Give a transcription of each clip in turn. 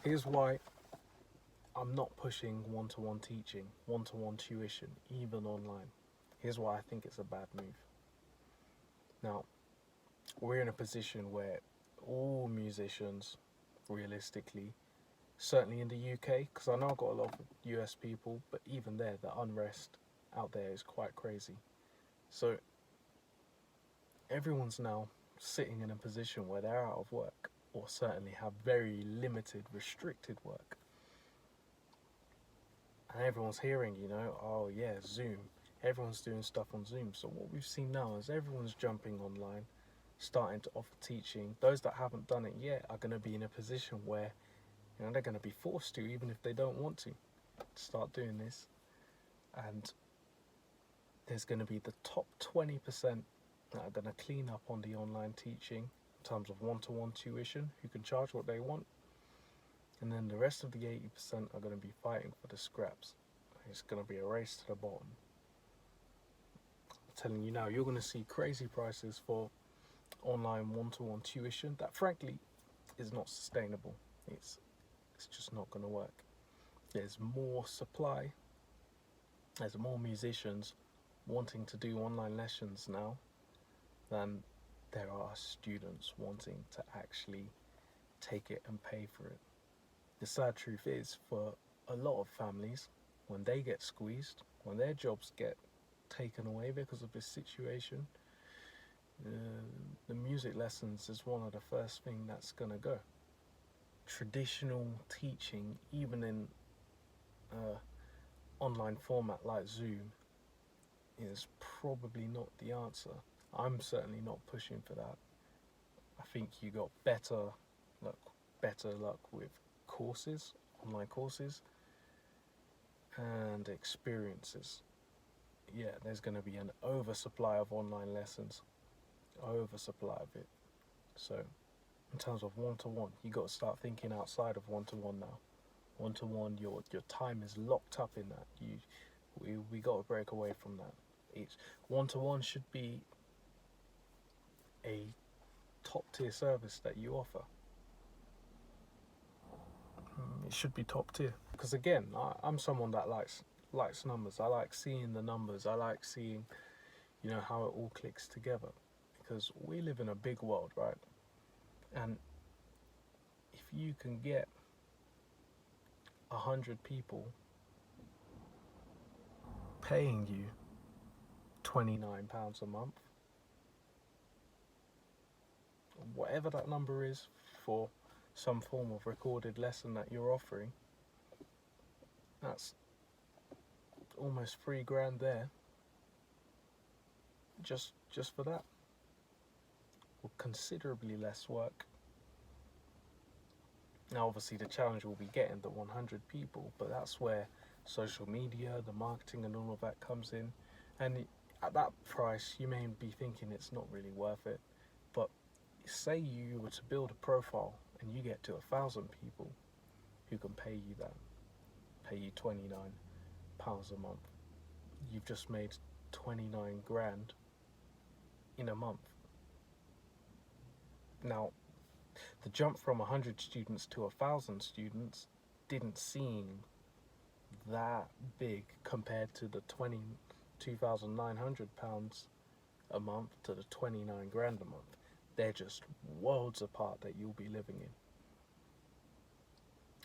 Here's why I'm not pushing one-to-one teaching, one-to-one tuition, even online. Here's why I think it's a bad move. Now, we're in a position where all musicians, realistically, certainly in the UK, because I know I've got a lot of US people, but even there, the unrest out there is quite crazy. So everyone's now sitting in a position where they're out of work, or certainly have very limited, restricted work. And everyone's hearing, oh yeah, Zoom. Everyone's doing stuff on Zoom. So what we've seen now is everyone's jumping online, starting to offer teaching. Those that haven't done it yet are going to be in a position where they're going to be forced to, even if they don't want to start doing this. And there's going to be the top 20% that are going to clean up on the online teaching in terms of one-to-one tuition, who can charge what they want. And then the rest of the 80% are going to be fighting for the scraps. It's going to be a race to the bottom. I'm telling you now, you're going to see crazy prices for online one-to-one tuition that frankly is not sustainable. It's just not going to work. There's more supply, there's more musicians wanting to do online lessons now than there are students wanting to actually take it and pay for it. The sad truth is, for a lot of families, when they get squeezed, when their jobs get taken away because of this situation, the music lessons is one of the first thing that's going to go. Traditional teaching, even in online format like Zoom, is probably not the answer. I'm certainly not pushing for that. I think you got better luck with courses, online courses, and experiences. Yeah, there's going to be an oversupply of online lessons, oversupply of it. So, in terms of one-to-one, you got to start thinking outside of one-to-one now. One-to-one, your time is locked up in that. We got to break away from that. It's one-to-one should be a top tier service that you offer. It should be top tier because again, I'm someone that likes numbers. I like seeing the numbers. I like seeing how it all clicks together because we live in a big world, right? And if you can get 100 people paying you £29 a month, whatever that number is, for some form of recorded lesson that you're offering, that's almost £3 grand there, just for that. With considerably less work. Now obviously the challenge will be getting the 100 people, but that's where social media, the marketing and all of that comes in. And at that price you may be thinking it's not really worth it, but say you were to build a profile and you get to 1,000 people who can pay you that, pay you £29 a month, you've just made 29 grand in a month. Now the jump from 100 students to 1,000 students didn't seem that big compared to the £22,900 a month to the 29 grand a month. They're just worlds apart that you'll be living in.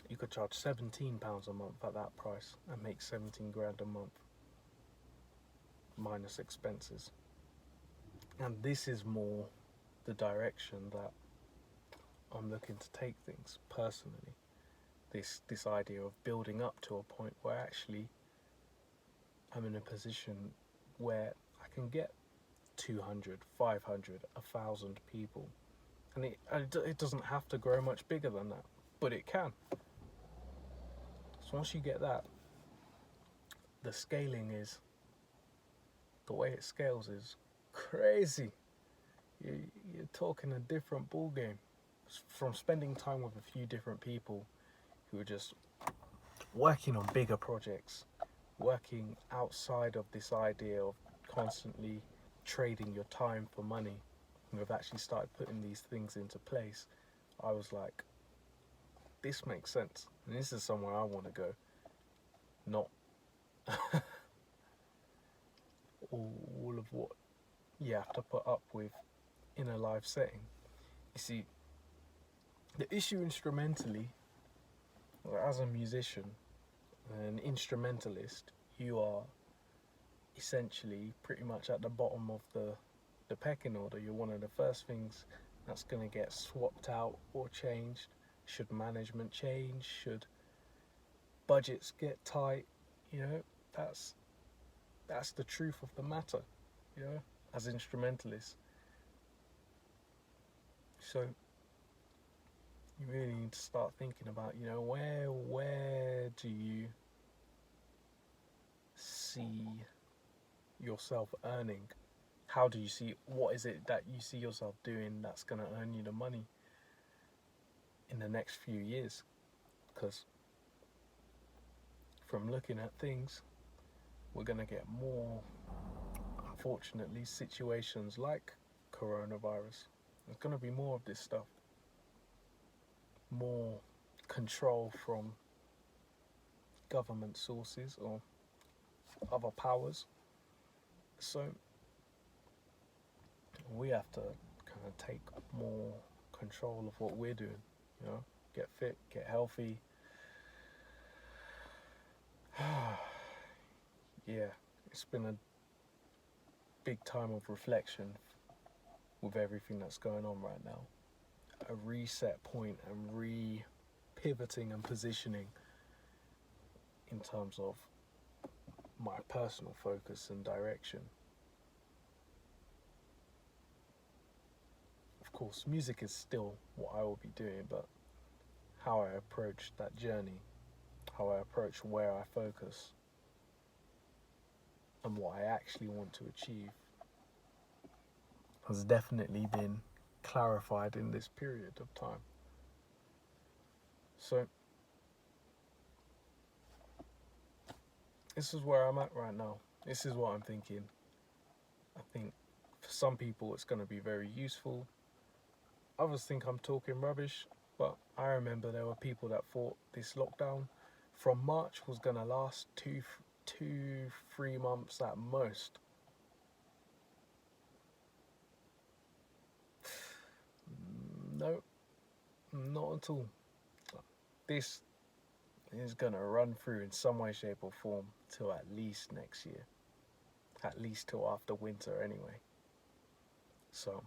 You could charge £17 a month at that price and make 17 grand a month minus expenses. And this is more the direction that I'm looking to take things personally. This idea of building up to a point where actually I'm in a position where I can get 200, 500, 1,000 people. And it doesn't have to grow much bigger than that, but it can. So once you get that, the way it scales is crazy. You're talking a different ball game. From spending time with a few different people who are just working on bigger projects, working outside of this idea of constantly trading your time for money, and we've actually started putting these things into place, I was like, this makes sense, and this is somewhere I want to go, not all of what you have to put up with in a live setting. You see, the issue instrumentally, as a musician, an instrumentalist, you are essentially pretty much at the bottom of the pecking order. You're one of the first things that's going to get swapped out or changed. Should management change? Should budgets get tight? You know, that's the truth of the matter, you know, as instrumentalists. So you really need to start thinking about, you know, where do you see yourself earning? How do you see, what is it that you see yourself doing that's going to earn you the money in the next few years? Because from looking at things, we're going to get more, unfortunately, situations like coronavirus. There's going to be more of this stuff, more control from government sources or other powers. So we have to kind of take more control of what we're doing, you know, get fit, get healthy. Yeah, it's been a big time of reflection with everything that's going on right now. A reset point and re-pivoting and positioning in terms of my personal focus and direction. Of course, music is still what I will be doing, but how I approach that journey, how I approach where I focus, and what I actually want to achieve has definitely been clarified in this period of time. So this is where I'm at right now. This is what I'm thinking. I think for some people it's going to be very useful. Others think I'm talking rubbish, but I remember there were people that thought this lockdown from March was going to last 3 months at most. No, not at all. This is going to run through in some way, shape or form till at least next year. At least till after winter anyway. So,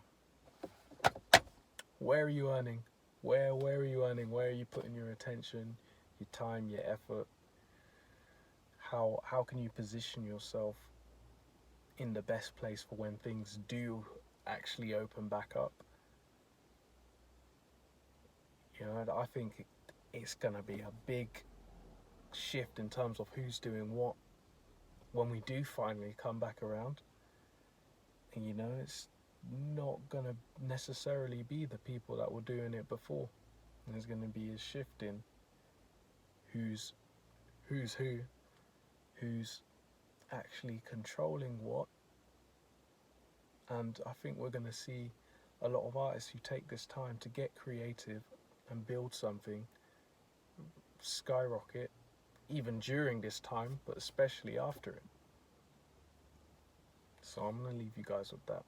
where are you earning? Where are you earning? Where are you putting your attention, your time, your effort? How can you position yourself in the best place for when things do actually open back up? You know, I think it's going to be a big shift in terms of who's doing what when we do finally come back around. And you know, it's not going to necessarily be the people that were doing it before. There's going to be a shift in who's who, who's actually controlling what. And I think we're going to see a lot of artists who take this time to get creative and build something skyrocket, even during this time, but especially after it. So I'm going to leave you guys with that.